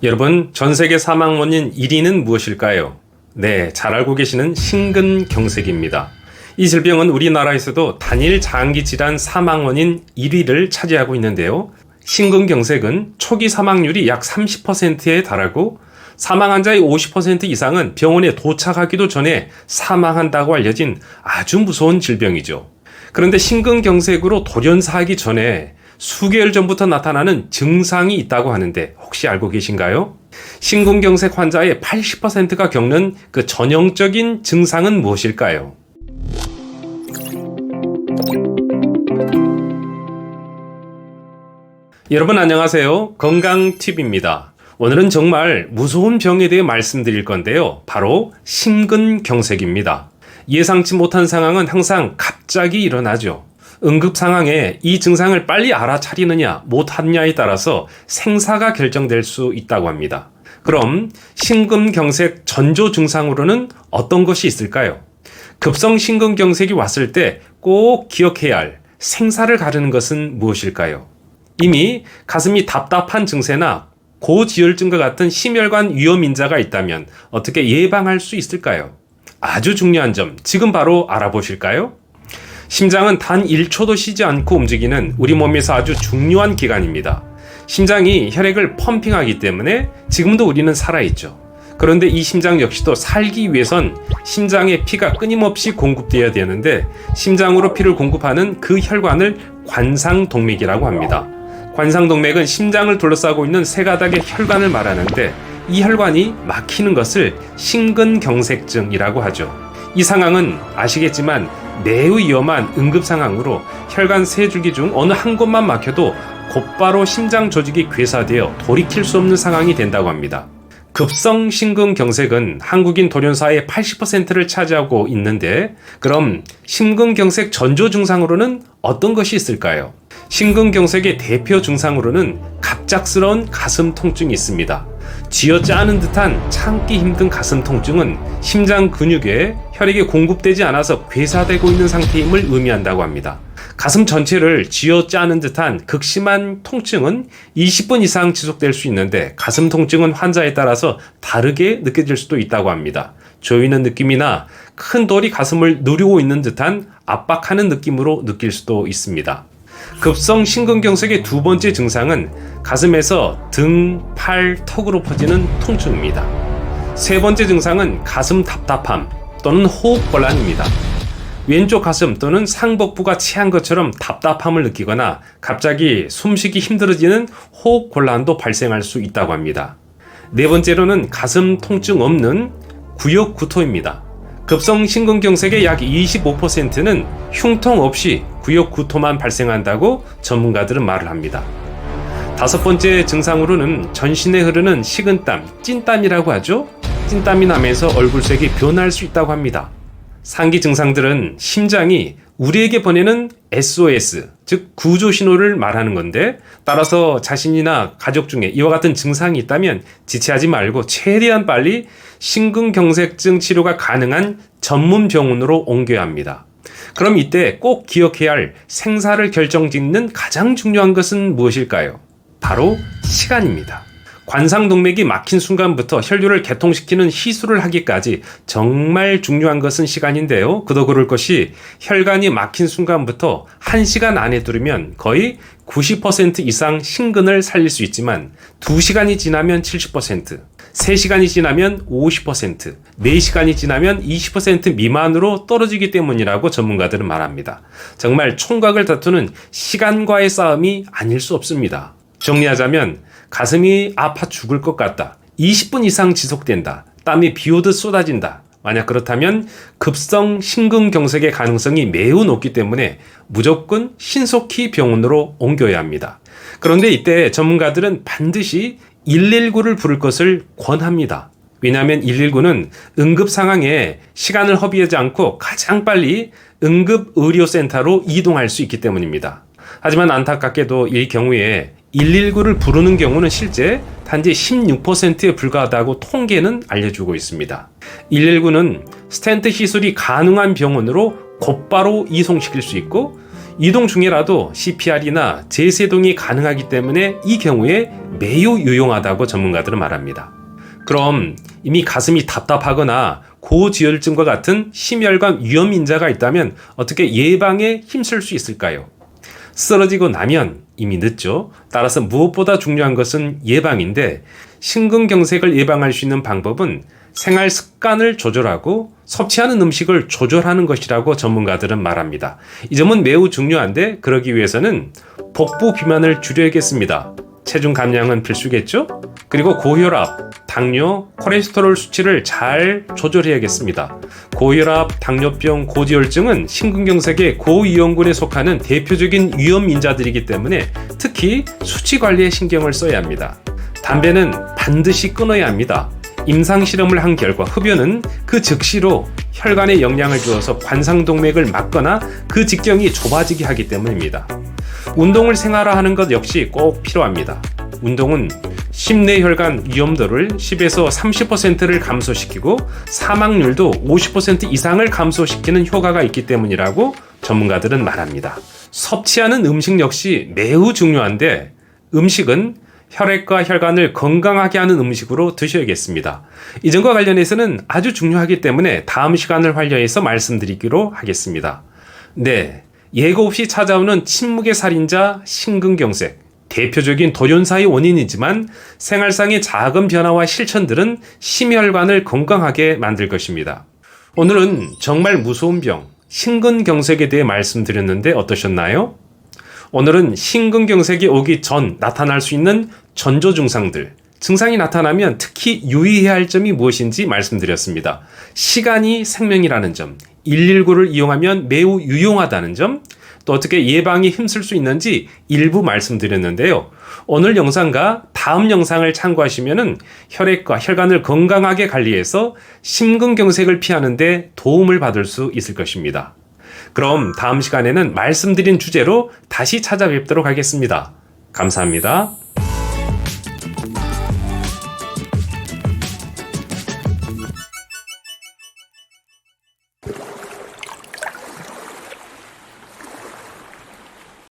여러분, 전 세계 사망 원인 1위는 무엇일까요? 네, 잘 알고 계시는 심근경색입니다. 이 질병은 우리나라에서도 단일 장기 질환 사망 원인 1위를 차지하고 있는데요. 심근경색은 초기 사망률이 약 30%에 달하고 사망 환자의 50% 이상은 병원에 도착하기도 전에 사망한다고 알려진 아주 무서운 질병이죠. 그런데 심근경색으로 돌연사하기 전에 수개월 전부터 나타나는 증상이 있다고 하는데 혹시 알고 계신가요? 심근경색 환자의 80%가 겪는 그 전형적인 증상은 무엇일까요? 여러분 안녕하세요. 건강팁입니다. 오늘은 정말 무서운 병에 대해 말씀드릴 건데요. 바로 심근경색입니다. 예상치 못한 상황은 항상 갑자기 일어나죠. 응급 상황에 이 증상을 빨리 알아차리느냐 못하느냐에 따라서 생사가 결정될 수 있다고 합니다. 그럼 심근경색 전조 증상으로는 어떤 것이 있을까요? 급성 심근경색이 왔을 때 꼭 기억해야 할 생사를 가르는 것은 무엇일까요? 이미 가슴이 답답한 증세나 고지혈증과 같은 심혈관 위험 인자가 있다면 어떻게 예방할 수 있을까요? 아주 중요한 점 지금 바로 알아보실까요? 심장은 단 1초도 쉬지 않고 움직이는 우리 몸에서 아주 중요한 기관입니다. 심장이 혈액을 펌핑하기 때문에 지금도 우리는 살아있죠. 그런데 이 심장 역시도 살기 위해선 심장에 피가 끊임없이 공급되어야 되는데 심장으로 피를 공급하는 그 혈관을 관상동맥이라고 합니다. 관상동맥은 심장을 둘러싸고 있는 세 가닥의 혈관을 말하는데 이 혈관이 막히는 것을 심근경색증이라고 하죠. 이 상황은 아시겠지만 매우 위험한 응급 상황으로 혈관 세 줄기 중 어느 한 곳만 막혀도 곧바로 심장 조직이 괴사되어 돌이킬 수 없는 상황이 된다고 합니다. 급성 심근경색은 한국인 돌연사의 80%를 차지하고 있는데 그럼 심근경색 전조 증상으로는 어떤 것이 있을까요? 심근경색의 대표 증상으로는 갑작스러운 가슴 통증이 있습니다. 쥐어짜는 듯한 참기 힘든 가슴 통증은 심장 근육에 혈액이 공급되지 않아서 괴사되고 있는 상태임을 의미한다고 합니다. 가슴 전체를 쥐어짜는 듯한 극심한 통증은 20분 이상 지속될 수 있는데 가슴 통증은 환자에 따라서 다르게 느껴질 수도 있다고 합니다. 조이는 느낌이나 큰 돌이 가슴을 누르고 있는 듯한 압박하는 느낌으로 느낄 수도 있습니다. 급성 심근경색의 두 번째 증상은 가슴에서 등, 팔, 턱으로 퍼지는 통증입니다. 세 번째 증상은 가슴 답답함 또는 호흡곤란입니다. 왼쪽 가슴 또는 상복부가 체한 것처럼 답답함을 느끼거나 갑자기 숨쉬기 힘들어지는 호흡곤란도 발생할 수 있다고 합니다. 네 번째로는 가슴 통증 없는 구역구토입니다. 급성 심근경색의 약 25%는 흉통 없이 구역구토만 발생한다고 전문가들은 말을 합니다. 다섯 번째 증상으로는 전신에 흐르는 식은땀, 찐땀이라고 하죠. 찐땀이 나면서 얼굴색이 변할 수 있다고 합니다. 상기 증상들은 심장이 우리에게 보내는 SOS, 즉 구조 신호를 말하는 건데 따라서 자신이나 가족 중에 이와 같은 증상이 있다면 지체하지 말고 최대한 빨리 심근경색증 치료가 가능한 전문 병원으로 옮겨야 합니다. 그럼 이때 꼭 기억해야 할 생사를 결정짓는 가장 중요한 것은 무엇일까요? 바로 시간입니다. 관상동맥이 막힌 순간부터 혈류를 개통시키는 희수를 하기까지 정말 중요한 것은 시간인데요. 그도 그럴 것이 혈관이 막힌 순간부터 1시간 안에 들으면 거의 90% 이상 심근을 살릴 수 있지만 2시간이 지나면 70%, 3시간이 지나면 50%, 4시간이 지나면 20% 미만으로 떨어지기 때문이라고 전문가들은 말합니다. 정말 총각을 다투는 시간과의 싸움이 아닐 수 없습니다. 정리하자면 가슴이 아파 죽을 것 같다. 20분 이상 지속된다. 땀이 비오듯 쏟아진다. 만약 그렇다면 급성 심근경색의 가능성이 매우 높기 때문에 무조건 신속히 병원으로 옮겨야 합니다. 그런데 이때 전문가들은 반드시 119를 부를 것을 권합니다. 왜냐하면 119는 응급 상황에 시간을 허비하지 않고 가장 빨리 응급의료센터로 이동할 수 있기 때문입니다. 하지만 안타깝게도 이 경우에 119를 부르는 경우는 실제 단지 16%에 불과하다고 통계는 알려주고 있습니다. 119는 스텐트 시술이 가능한 병원으로 곧바로 이송시킬 수 있고 이동 중이라도 CPR이나 재세동이 가능하기 때문에 이 경우에 매우 유용하다고 전문가들은 말합니다. 그럼 이미 가슴이 답답하거나 고지혈증과 같은 심혈관 위험 인자가 있다면 어떻게 예방에 힘쓸 수 있을까요? 쓰러지고 나면 이미 늦죠. 따라서 무엇보다 중요한 것은 예방인데 심근경색을 예방할 수 있는 방법은 생활 습관을 조절하고 섭취하는 음식을 조절하는 것이라고 전문가들은 말합니다. 이 점은 매우 중요한데 그러기 위해서는 복부 비만을 줄여야겠습니다. 체중 감량은 필수겠죠? 그리고 고혈압, 당뇨, 콜레스테롤 수치를 잘 조절해야겠습니다. 고혈압, 당뇨병, 고지혈증은 심근경색의 고위험군에 속하는 대표적인 위험 인자들이기 때문에 특히 수치 관리에 신경을 써야 합니다. 담배는 반드시 끊어야 합니다. 임상 실험을 한 결과 흡연은 그 즉시로 혈관에 영향을 주어서 관상동맥을 막거나 그 직경이 좁아지게 하기 때문입니다. 운동을 생활화하는 것 역시 꼭 필요합니다. 운동은 심뇌혈관 위험도를 10에서 30%를 감소시키고 사망률도 50% 이상을 감소시키는 효과가 있기 때문이라고 전문가들은 말합니다. 섭취하는 음식 역시 매우 중요한데 음식은 혈액과 혈관을 건강하게 하는 음식으로 드셔야겠습니다. 이 점과 관련해서는 아주 중요하기 때문에 다음 시간을 활용해서 말씀드리기로 하겠습니다. 네, 예고 없이 찾아오는 침묵의 살인자 심근경색. 대표적인 돌연사의 원인이지만 생활상의 작은 변화와 실천들은 심혈관을 건강하게 만들 것입니다. 오늘은 정말 무서운 병, 심근경색에 대해 말씀드렸는데 어떠셨나요? 오늘은 심근경색이 오기 전 나타날 수 있는 전조 증상들, 증상이 나타나면 특히 유의해야 할 점이 무엇인지 말씀드렸습니다. 시간이 생명이라는 점, 119를 이용하면 매우 유용하다는 점, 또 어떻게 예방에 힘쓸 수 있는지 일부 말씀드렸는데요. 오늘 영상과 다음 영상을 참고하시면 혈액과 혈관을 건강하게 관리해서 심근경색을 피하는 데 도움을 받을 수 있을 것입니다. 그럼 다음 시간에는 말씀드린 주제로 다시 찾아뵙도록 하겠습니다. 감사합니다.